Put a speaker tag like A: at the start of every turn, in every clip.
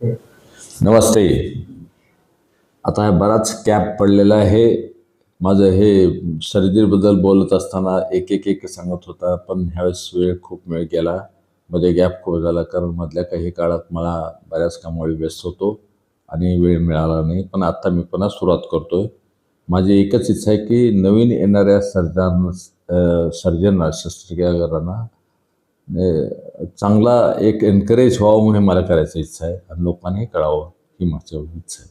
A: नमस्ते. आता बराच गॅप पडलेला आहे. माझं हे सर्जरीबद्दल बोलत असताना एक सांगत होता, पण ह्यावेळेस वेळ खूप वेळ गेला. मध्ये गॅप खूप झाला, कारण मधल्या काही काळात मला बऱ्याच कामामुळे व्यस्त होतो आणि वेळ मिळाला नाही. पण आता मी पुन्हा सुरुवात करतोय. माझी एकच इच्छा आहे की नवीन येणाऱ्या सर्जनना, शस्त्रक्रियाकारांना चांगला एक एन्करेज व्हावं म्हणून मला करायची इच्छा आहे आणि लोकांनाही कळावं ही माझी इच्छा आहे.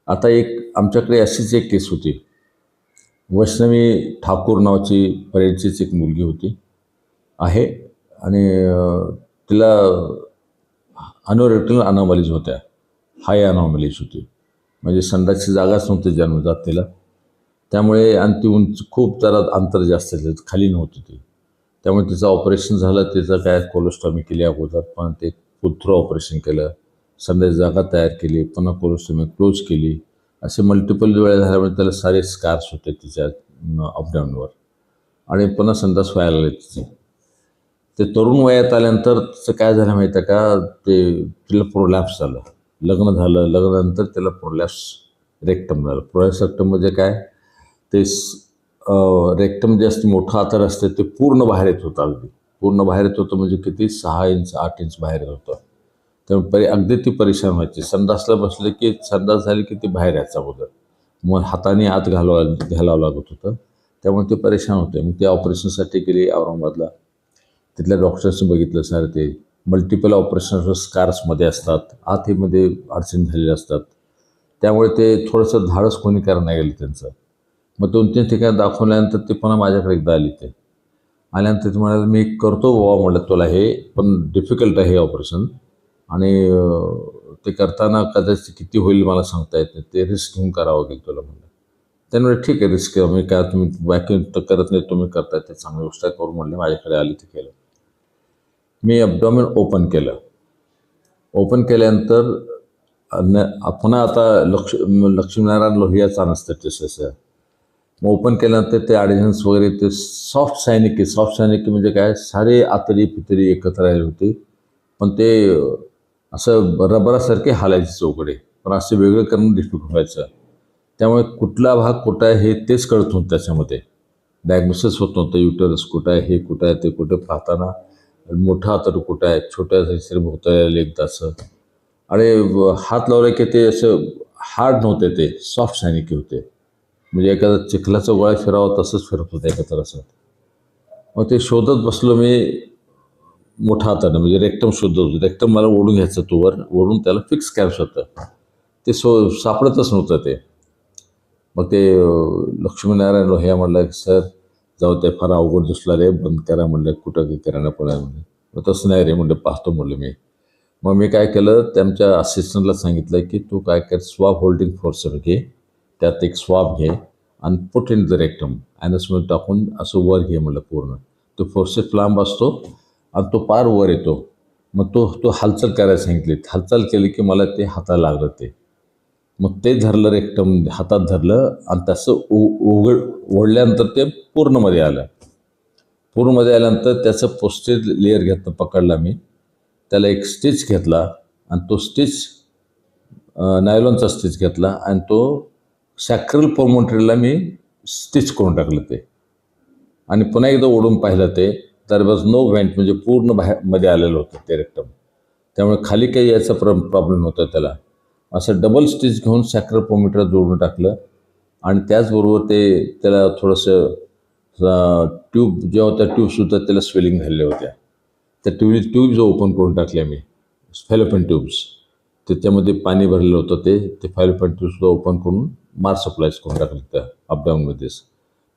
A: आता एक आमच्याकडे अशीच एक केस होती. वैष्णवी ठाकूर नावाची परेडचीच एक मुलगी होती आहे आणि तिला अनोरेक्टल अनॉमलीज होत्या. हाय अनॉमलीज होती. म्हणजे संडासची जागाच नव्हती जन्मजात तिला. त्यामुळे आणि ती उंच खूप जरा अंतर जास्त खाली नव्हती ती. त्यामुळे तिचं ऑपरेशन झालं. तिचं काय कोलोस्टॉमी केली अगोदर, पण ते पुथ्रो ऑपरेशन केलं. संडास जागा तयार केली, पुन्हा कोलोस्टॉमी क्लोज केली. असे मल्टिपल वेळा झाल्यामुळे त्याला सारे स्कार्स होते तिच्या अपडाऊनवर आणि पुन्हा संडास व्हायला लागले तिचे. ते तरुण वयात आल्यानंतर तिचं काय झालं माहीत आहे का, ते तिला प्रोलॅप्स झालं. लग्न झालं. लग्नानंतर तिला प्रोलॅप्स रेक्टम झालं. प्रोलॅप्स रेक्टम म्हणजे काय, ते रेक्टम जे असते मोठं आतड असते ते पूर्ण बाहेर येत होतं. अगदी पूर्ण बाहेर येत होतं म्हणजे किती 6 इंच 8 इंच बाहेर येत होतं. त्यामुळे अगदी ती परेशान व्हायची. संडासला बसले की संडास झाली की ती बाहेर यायचं अगोदर. मग हाताने आत घालावं लागत होतं. त्यामुळे ते परेशान होते. मग ते ऑपरेशनसाठी गेली औरंगाबादला. तिथल्या डॉक्टर्सनी बघितलं, सर ते मल्टिपल ऑपरेशन्स स्कार्समध्ये असतात, आतमध्ये अडचणी झालेल्या असतात. त्यामुळे ते थोडंसं धाडस कोणी करायला नाही गेलं त्यांचं. मग 2-3 ठिकाणी दाखवल्यानंतर ते पुन्हा माझ्याकडे एकदा आली. ते आल्यानंतर ते म्हणाले, मी करतो बाबा म्हटलं तुला हे, पण डिफिकल्ट आहे हे ऑपरेशन आणि ते करताना कदाचित किती होईल मला सांगता येत नाही. ते रिस्क घेऊन करावं लागेल तुला म्हणलं. त्यामुळे ठीक आहे, रिस्क मी काय, तुम्ही वॅक्यूम तर करत नाही, तुम्ही करताय ते चांगली गोष्ट आहे, करून म्हणले. माझ्याकडे आली ते केलं. मी ॲब्डॉमेन ओपन केलं. ओपन केल्यानंतर पुन्हा आता लक्ष्मीनारायण लोहियाचा अनस्थेटिस्ट आहे. मग ओपन केल्यानंतर ते ॲडिशन्स वगैरे ते सॉफ्ट सायनिक म्हणजे काय, सारे आतडी पितरी एकत्र राहिली होती. पण ते असं रबरासारखे हालायचे चौकडे, पण असं वेगळं करणं डिफिकल्ट व्हायचं. त्यामुळे कुठला भाग कुठं आहे हे तेच कळत नव्हतं. त्याच्यामध्ये डायग्नोसिस होत नव्हतं. युटरस कुठं आहे, हे कुठं आहे, ते कुठं पाहताना मोठा आतड कुठं आहे, छोट्या भोवताला एकदा असं. आणि हात लावले की ते असं हार्ड नव्हते, ते सॉफ्ट सायनिकी होते. म्हणजे एखादा चिखलाचा गोळा फिरावा तसंच फिरत होतं एकत्र असं. मग ते शोधत बसलो मी. मोठा हातानं म्हणजे रेक्टम शोधत होतो. रेक्टम मला ओढून घ्यायचं, तो वर ओढून त्याला फिक्स करायचं होतं. ते सापडतच नव्हतं ते. मग ते लक्ष्मीनारायण लोहिया म्हणलं, सर जाऊ ते फार अवघड दिसला रे, बंद करा म्हणलं, कुठं काही करायला पडाय म्हणलं. मग तसं नाही रे म्हणलं, पाहतो म्हणलं मी. मग मी काय केलं, त्यांच्या असिस्टंटला सांगितलं की तू काय कर, स्वाब होल्डिंग फोर्सर घे, त्यात एक स्वाब घे आणि पुट इन द रेक्टम ॲनसमध्ये टाकून असं वर घे म्हणलं पूर्ण. तो फोर्सेस लांब असतो आणि तो पार वर येतो. मग तो हालचाल करायला सांगितली. हालचाल केली की मला ते हाताला लागलं ते. मग ते धरलं, रेक्टम हातात धरलं आणि तसं ओढल्यानंतर ते पूर्णमध्ये आलं. पूर्णमध्ये आल्यानंतर त्याचं पोस्टेज लेअर घेतलं, पकडला मी. त्याला एक स्टिच घेतला आणि तो स्टिच नायलॉनचा स्टिच घेतला आणि तो सॅक्रल पोमोट्रीला मी स्टिच करून टाकलं ते. आणि पुन्हा एकदा ओढून पाहिलं ते, तर वॉज नो व्हेंट, म्हणजे पूर्ण बाहेर मध्ये आलेलं होतं ते रेक्टम. त्यामुळे खाली काही याचा प्रॉब्लेम नव्हता त्याला. असं डबल स्टिच घेऊन सॅक्रल पोमोट्रीला जोडून टाकलं आणि त्याचबरोबर ते त्याला थोडंसं ट्यूब ज्या होत्या, ट्यूबसुद्धा त्याला स्वेलिंग झालेल्या होत्या. त्या ट्यूब्स ओपन करून टाकल्या मी, फॅलोपियन ट्यूब्स. त्याच्यामध्ये पाणी भरलेलं होतं. ते फॅलोपियन ट्यूबसुद्धा ओपन करून मार सप्लायच करून टाकलं त्या अपडाऊनमध्येच.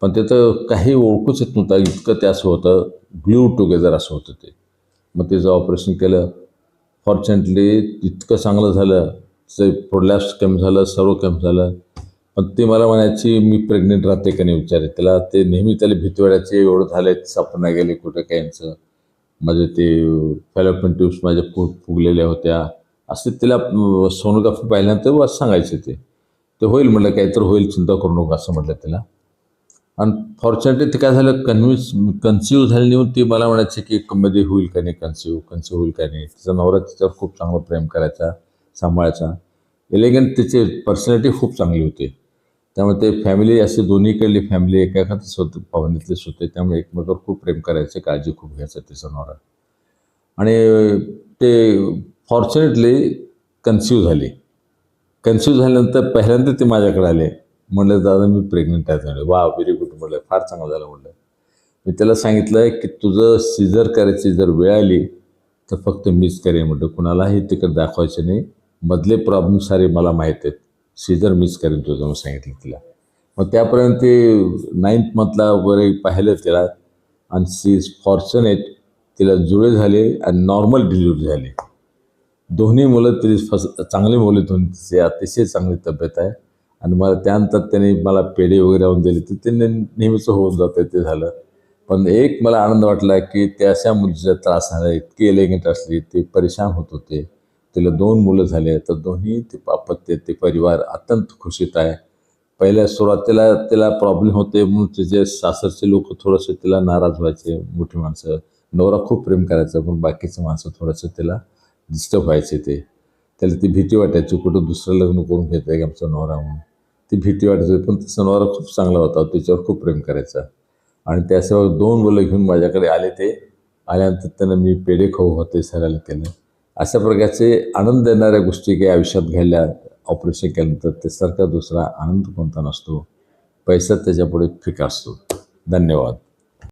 A: पण त्याचं काही ओळखूच येत नव्हतं, इतकं ते असं होतं, ग्लू टुगेदर असं होतं ते. मग त्याचं ऑपरेशन केलं. फॉर्च्युनेटली इतकं चांगलं झालं, ते प्रोलॅप्स कमी झालं, सर्व कमी झालं. पण ती मला म्हणायची, मी प्रेग्नेंट राहते का नाही विचारे त्याला. ते नेहमी त्याला भीती वाटायची, एवढं झालं सापड नाही गेले कुठं काहींचं. माझे ते फॅलोपियन ट्यूब्स माझ्या फुगलेल्या होत्या. असे तिला सोनोग्राफी पाहिल्यानंतर बस सांगायचे ते होईल म्हणलं, काहीतरी होईल, चिंता करू नका असं म्हटलं तिला. आणि फॉर्च्युनेटली ते काय झालं, कन्सिव्ह झाली नेऊन ती मला म्हणायची की मध्ये होईल का नाही, कन्सिव्ह होईल का नाही. तिचा नवरा तिच्यावर खूप चांगलं प्रेम करायचा. सांभाळायचा. एलिगंट, त्याची पर्सनॅलिटी खूप चांगली होती. त्यामुळे ते फॅमिली असे दोन्हीकडली फॅमिली एकाच होते, पाहुण्यातलेच होते. त्यामुळे एकमेकावर खूप प्रेम करायचे, काळजी खूप घ्यायचं तिचा नवरा. आणि ते फॉर्च्युनेटली कन्सिव्ह झाली. कन्सिव्ह झाल्यानंतर पहिल्यांदा ते माझ्याकडे आले. म्हणलं, दादा मी प्रेग्नंट आहे. म्हटलं, वा, व्हेरी गुड. म्हटलं, फार चांगलं झालं. म्हटलं, मी त्याला सांगितलं की तुझं सीझर करायची जर वेळ आली तर फक्त मीच करेन. म्हटलं, कुणालाही तिकडे दाखवायचं नाही. मधले प्रॉब्लेम सारे मला माहीत आहेत. सीझर मीच करेन तुझं, म्हणून सांगितलं तिला. मग त्यापर्यंत ते 9th मंथला वगैरे पाहिलं तिला, आणि सी इज फॉर्च्युनेट. तिला जुळे झाले आणि नॉर्मल डिलिव्हरी झाली. दोन्ही मुलं तिची चांगली मुलं, दोन्ही तिची अतिशय चांगली तब्येत आहे. आणि मला त्यानंतर त्यांनी मला पेढे वगैरे आणून दिले, तर ते नेहमीचं होऊन जातं, ते झालं. पण एक मला आनंद वाटला की त्या अशा मुलीचा त्रास झाला, इतकी एलिगंट असली, ते परेशान होत होते. तिला 2 मुलं झाले, तर दोन्ही ते अपत्य, ते परिवार अत्यंत खुशीत आहे. पहिल्या सुरुवातीला तिला प्रॉब्लेम होते म्हणून तिचे सासरचे लोक थोडंसं तिला नाराज व्हायचे, मोठी माणसं. नवरा खूप प्रेम करायचा, पण बाकीचे माणसं थोडंसं तिला डिस्टर्ब व्हायचे. त्याला ती भीती वाटायची, कुठं दुसरं लग्न करून घेत आहे की आमचा नवरा म्हणून. ती भीती वाटायची. पण तिचा नवरा खूप चांगला होता, त्याच्यावर खूप प्रेम करायचा. आणि त्याशिवाय 2 मुलं घेऊन माझ्याकडे आले. ते आल्यानंतर त्यांना मी पेढे खाऊ होते सगळ्याला केलं. अशा प्रकारचे आनंद देणाऱ्या गोष्टी काही आयुष्यात घडल्या ऑपरेशन केल्यानंतर, त्यासारखा दुसरा आनंद कोणता नसतो. पैसा त्याच्यापुढे फिका असतो. धन्यवाद.